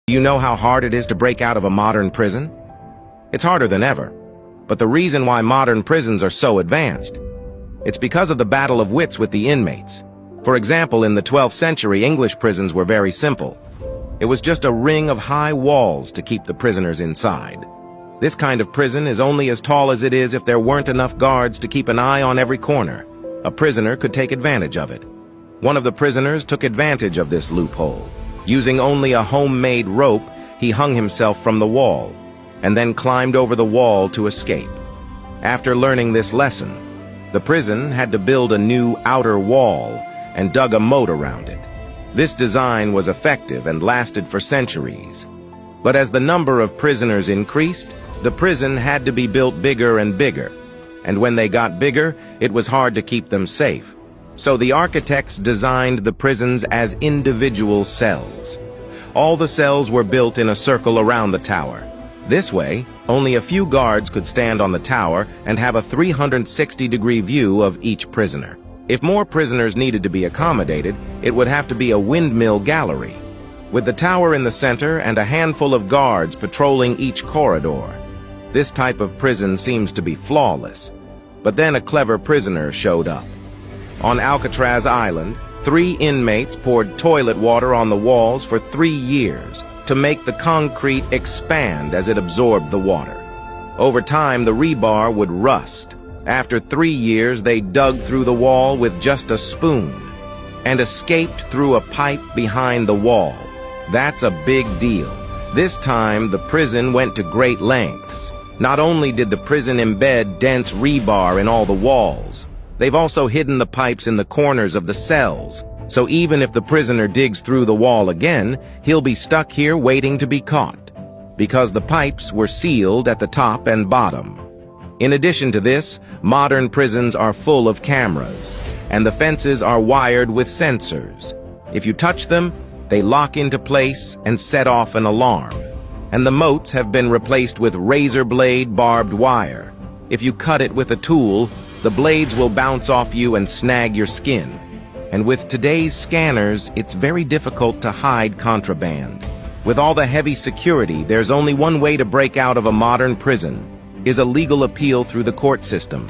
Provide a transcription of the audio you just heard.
Do you know how hard it is to break out of a modern prison? It's harder than ever. But the reason why modern prisons are so advanced, it's because of the battle of wits with the inmates. For example, in the 12th century, English prisons were very simple. It was just a ring of high walls to keep the prisoners inside. This kind of prison is only as tall as it is if there weren't enough guards to keep an eye on every corner. A prisoner could take advantage of it. One of the prisoners took advantage of this loophole. Using only a homemade rope, he hung himself from the wall, and then climbed over the wall to escape. After learning this lesson, the prison had to build a new outer wall and dug a moat around it. This design was effective and lasted for centuries. But as the number of prisoners increased, the prison had to be built bigger and bigger. And when they got bigger, it was hard to keep them safe. So the architects designed the prisons as individual cells. All the cells were built in a circle around the tower. This way, only a few guards could stand on the tower and have a 360-degree view of each prisoner. If more prisoners needed to be accommodated, it would have to be a windmill gallery, with the tower in the center and a handful of guards patrolling each corridor. This type of prison seems to be flawless. But then a clever prisoner showed up. On Alcatraz Island, 3 inmates poured toilet water on the walls for 3 years to make the concrete expand as it absorbed the water. Over time, the rebar would rust. After 3 years, they dug through the wall with just a spoon and escaped through a pipe behind the wall. That's a big deal. This time, the prison went to great lengths. Not only did the prison embed dense rebar in all the walls, they've also hidden the pipes in the corners of the cells. So even if the prisoner digs through the wall again, he'll be stuck here waiting to be caught, because the pipes were sealed at the top and bottom. In addition to this, modern prisons are full of cameras, and the fences are wired with sensors. If you touch them, they lock into place and set off an alarm. And the moats have been replaced with razor blade barbed wire. If you cut it with a tool, the blades will bounce off you and snag your skin. And with today's scanners, it's very difficult to hide contraband. With all the heavy security, there's only one way to break out of a modern prison, is a legal appeal through the court system.